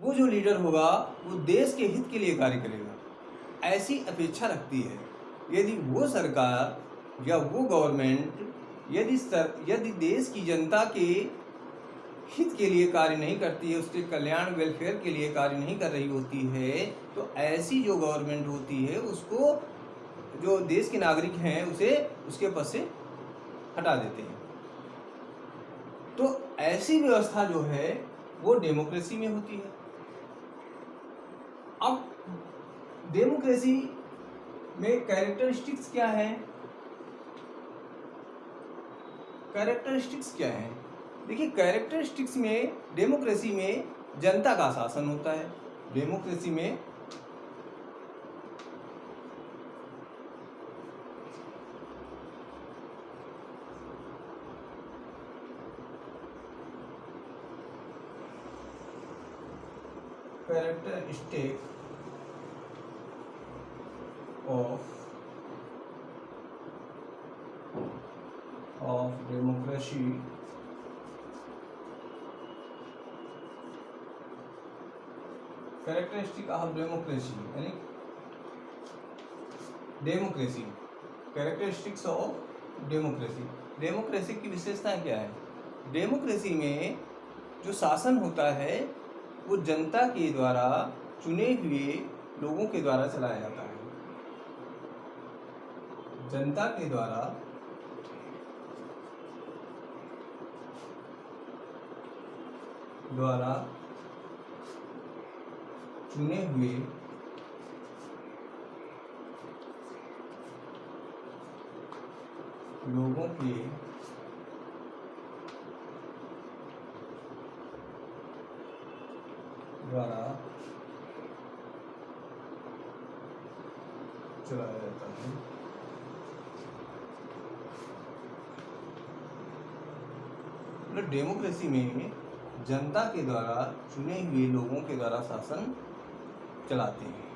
वो जो लीडर होगा वो देश के हित के लिए कार्य करेगा, ऐसी अपेक्षा रखती है। यदि वो सरकार या वो गवर्नमेंट यदि देश की जनता के हित के लिए कार्य नहीं करती है, उसके कल्याण वेलफेयर के लिए कार्य नहीं कर रही होती है, तो ऐसी जो गवर्नमेंट होती है उसको, जो देश के नागरिक हैं, उसे उसके पद से हटा देते हैं। तो ऐसी व्यवस्था जो है वो डेमोक्रेसी में होती है। अब डेमोक्रेसी में कैरेक्टरिस्टिक्स क्या है? कैरेक्टरिस्टिक्स क्या है? देखिए, कैरेक्टरिस्टिक्स में डेमोक्रेसी में जनता का शासन होता है। डेमोक्रेसी में characteristic of democracy characteristic of democracy यानी democracy, characteristics of democracy. Democracy की विशेषताएं क्या है? डेमोक्रेसी में जो शासन होता है वो जनता के द्वारा चुने हुए लोगों के द्वारा चलाया जाता है। जनता के द्वारा चुने हुए लोगों के द्वारा चलाया जाता है। मतलब डेमोक्रेसी में जनता के द्वारा चुने हुए लोगों के द्वारा शासन चलाते हैं।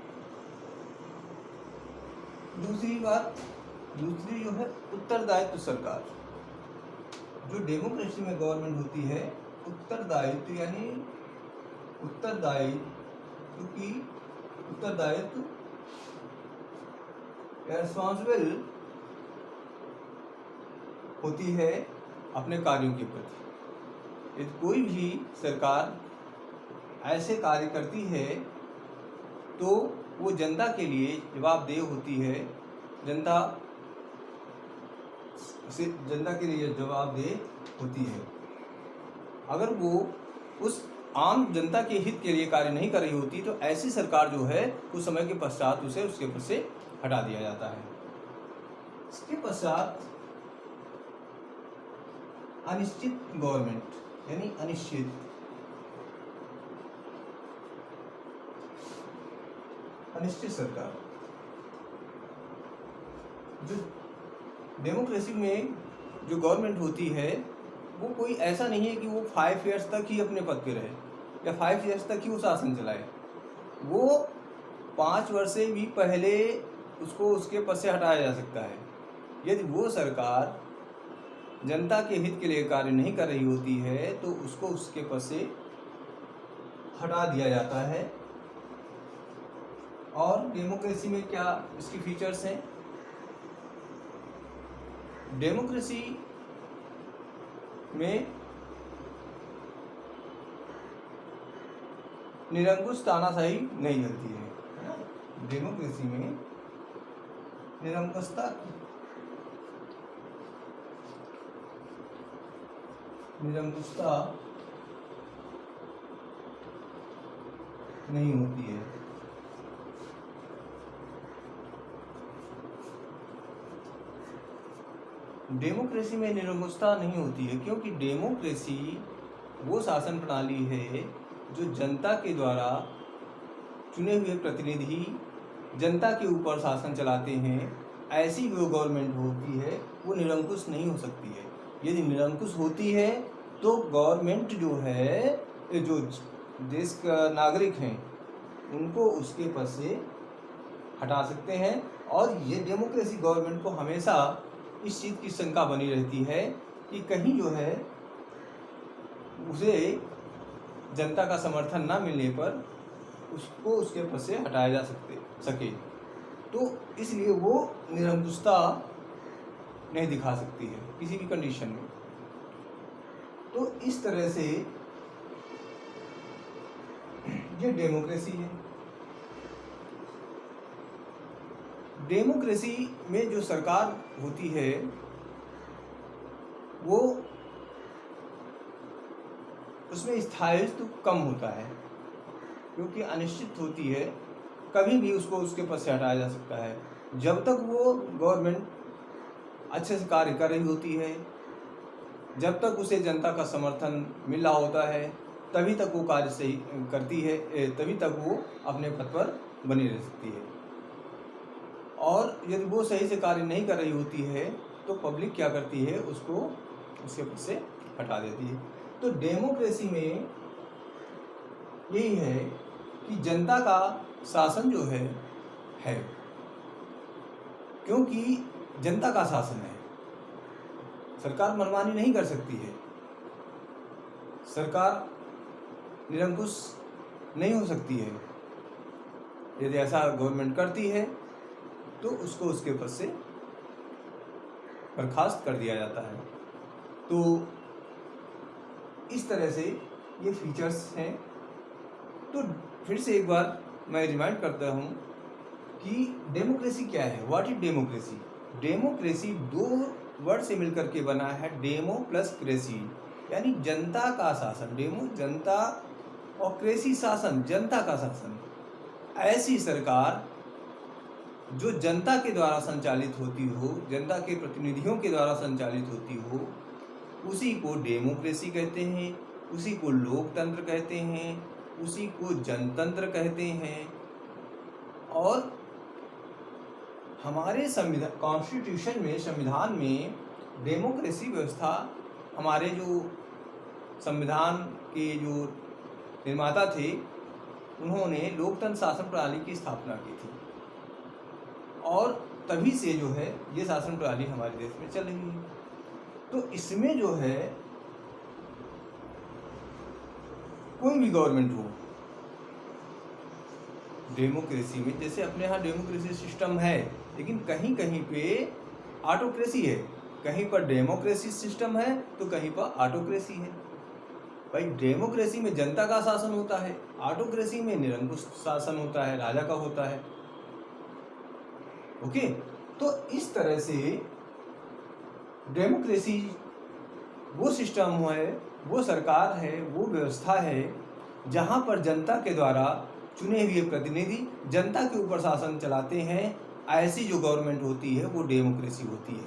दूसरी जो है उत्तरदायित्व सरकार। जो डेमोक्रेसी में गवर्नमेंट होती है, उत्तरदायित्व यानी उत्तरदायित्व रिस्पॉन्सिबल होती है अपने कार्यों के प्रति। यदि कोई भी सरकार ऐसे कार्य करती है तो वो जनता के लिए जवाबदेह होती है, जनता के लिए जवाबदेह होती है। अगर वो उस आम जनता के हित के लिए कार्य नहीं कर रही होती तो ऐसी सरकार जो है कुछ समय के पश्चात उसे उसके पद से हटा दिया जाता है। इसके पश्चात अनिश्चित गवर्नमेंट यानी अनिश्चित सरकार। जो डेमोक्रेसी में जो गवर्नमेंट होती है वो कोई ऐसा नहीं है कि वो 5 ईयर्स तक ही अपने पद पे रहे या 5 ईयर्स तक ही वो शासन चलाए। वो 5 वर्ष से भी पहले उसको उसके पद से हटाया जा सकता है। यदि वो सरकार जनता के हित के लिए कार्य नहीं कर रही होती है तो उसको उसके पद से हटा दिया जाता है। और डेमोक्रेसी में क्या इसकी फीचर्स हैं? डेमोक्रेसी में निरंकुश तानाशाही नहीं चलती है। डेमोक्रेसी में निरंकुशता नहीं होती है। डेमोक्रेसी में निरंकुशता नहीं होती है क्योंकि डेमोक्रेसी वो शासन प्रणाली है जो जनता के द्वारा चुने हुए प्रतिनिधि जनता के ऊपर शासन चलाते हैं। ऐसी जो गवर्नमेंट होती है वो निरंकुश नहीं हो सकती है। यदि निरंकुश होती है तो गवर्नमेंट जो है, जो देश का नागरिक हैं उनको उसके पद से हटा सकते हैं। और ये डेमोक्रेसी गवर्नमेंट को हमेशा इस चीज़ की शंका बनी रहती है कि कहीं जो है उसे जनता का समर्थन ना मिलने पर उसको उसके पद से हटाया जा सके। तो इसलिए वो निरंकुशता नहीं दिखा सकती है किसी भी कंडीशन में। तो इस तरह से ये डेमोक्रेसी है। डेमोक्रेसी में जो सरकार होती है वो उसमें स्थायित्व कम होता है, क्योंकि अनिश्चित होती है, कभी भी उसको उसके पद से हटाया जा सकता है। जब तक वो गवर्नमेंट अच्छे से कार्य कर रही होती है, जब तक उसे जनता का समर्थन मिल रहा होता है, तभी तक वो कार्य सही करती है, तभी तक वो अपने पद पर बनी रह सकती है। और यदि वो सही से कार्य नहीं कर रही होती है तो पब्लिक क्या करती है, उसको उसके पद से हटा देती है। तो डेमोक्रेसी में यही है कि जनता का शासन जो है क्योंकि जनता का शासन है, सरकार मनमानी नहीं कर सकती है, सरकार निरंकुश नहीं हो सकती है। यदि ऐसा गवर्नमेंट करती है तो उसको उसके पद से बर्खास्त कर दिया जाता है। तो इस तरह से ये फीचर्स हैं। तो फिर से एक बार मैं रिमाइंड करता हूँ कि डेमोक्रेसी क्या है, व्हाट इज डेमोक्रेसी। डेमोक्रेसी दो वर्ड से मिलकर के बना है, डेमो प्लस क्रेसी, यानी जनता का शासन। डेमो जनता और क्रेसी शासन, जनता का शासन। ऐसी सरकार जो जनता के द्वारा संचालित होती हो, जनता के प्रतिनिधियों के द्वारा संचालित होती हो, उसी को डेमोक्रेसी कहते हैं, उसी को लोकतंत्र कहते हैं, उसी को जनतंत्र कहते हैं। और हमारे संविधान कॉन्स्टिट्यूशन में, संविधान में डेमोक्रेसी व्यवस्था, हमारे जो संविधान के जो निर्माता थे उन्होंने लोकतंत्र शासन प्रणाली की स्थापना की थी, और तभी से जो है ये शासन प्रणाली हमारे देश में चल रही है। तो इसमें जो है कोई भी गवर्नमेंट हो, डेमोक्रेसी में, जैसे अपने यहाँ डेमोक्रेसी सिस्टम है, लेकिन कहीं कहीं पे ऑटोक्रेसी है, कहीं पर डेमोक्रेसी सिस्टम है तो कहीं पर ऑटोक्रेसी है। भाई डेमोक्रेसी में जनता का शासन होता है, ऑटोक्रेसी में निरंकुश शासन होता है, राजा का होता है। ओके, तो इस तरह से डेमोक्रेसी वो सिस्टम है, वो सरकार है, वो व्यवस्था है जहाँ पर जनता के द्वारा चुने हुए प्रतिनिधि जनता के ऊपर शासन चलाते हैं। ऐसी जो गवर्नमेंट होती है वो डेमोक्रेसी होती है।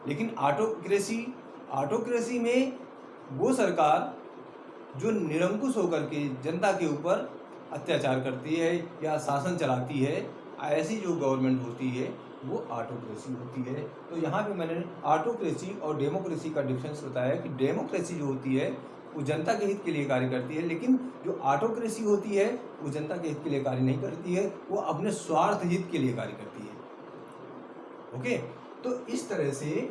लेकिन ऑटोक्रेसी में वो सरकार जो निरंकुश होकर के जनता के ऊपर अत्याचार करती है या शासन चलाती है, ऐसी जो गवर्नमेंट होती है वो ऑटोक्रेसी होती है। तो यहाँ पे मैंने ऑटोक्रेसी और डेमोक्रेसी का डिफरेंस बताया कि डेमोक्रेसी जो होती है वो जनता के हित के लिए कार्य करती है, लेकिन जो ऑटोक्रेसी होती है वो जनता के हित के लिए कार्य नहीं करती है, वो अपने स्वार्थ हित के लिए कार्य करती है। ओके, तो इस तरह से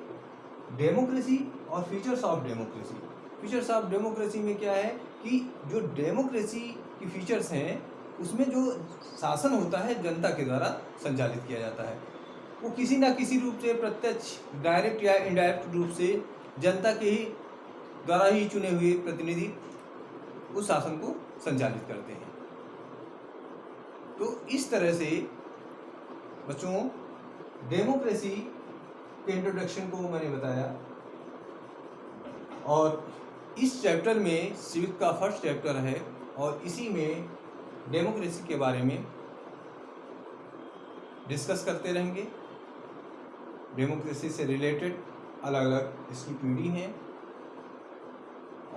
डेमोक्रेसी और features of democracy. Features of democracy में क्या है कि जो डेमोक्रेसी की फीचर्स हैं उसमें जो शासन होता है जनता के द्वारा संचालित किया जाता है, वो किसी ना किसी रूप से, प्रत्यक्ष, डायरेक्ट या इनडायरेक्ट रूप से जनता के ही द्वारा ही चुने हुए प्रतिनिधि उस शासन को संचालित करते हैं। तो इस तरह से बच्चों डेमोक्रेसी के इंट्रोडक्शन को मैंने बताया, और इस चैप्टर में सिविक का फर्स्ट चैप्टर है और इसी में डेमोक्रेसी के बारे में डिस्कस करते रहेंगे। डेमोक्रेसी से रिलेटेड अलग अलग इसकी पीढ़ी हैं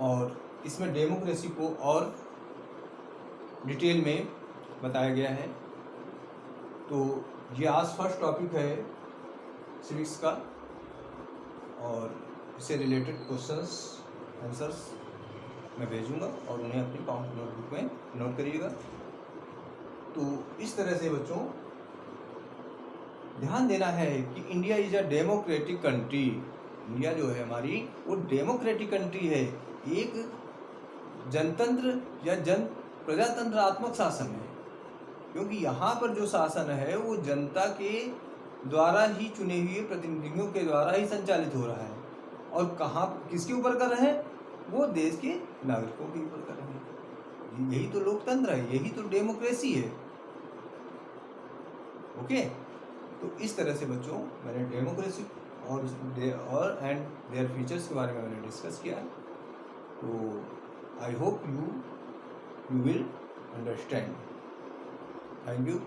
और इसमें डेमोक्रेसी को और डिटेल में बताया गया है। तो ये आज फर्स्ट टॉपिक है सिविक्स का, और इससे रिलेटेड क्वेश्चंस आंसर्स मैं भेजूंगा और उन्हें अपनी काउंट नोटबुक में नोट करिएगा। तो इस तरह से बच्चों ध्यान देना है कि India is a democratic country. India जो है हमारी वो डेमोक्रेटिक कंट्री है, एक जनतंत्र या प्रजातंत्रात्मक शासन है, क्योंकि यहाँ पर जो शासन है वो जनता के द्वारा ही चुने हुए प्रतिनिधियों के द्वारा ही संचालित हो रहा है। और कहाँ किसके ऊपर कर रहे हैं? वो देश के नागरिकों के ऊपर कर रहे हैं। यही तो लोकतंत्र है, यही तो डेमोक्रेसी है। ओके, तो इस तरह से बच्चों मैंने डेमोक्रेसी और एंड देयर फीचर्स के बारे में मैंने डिस्कस किया। तो I hope you will understand. Thank you.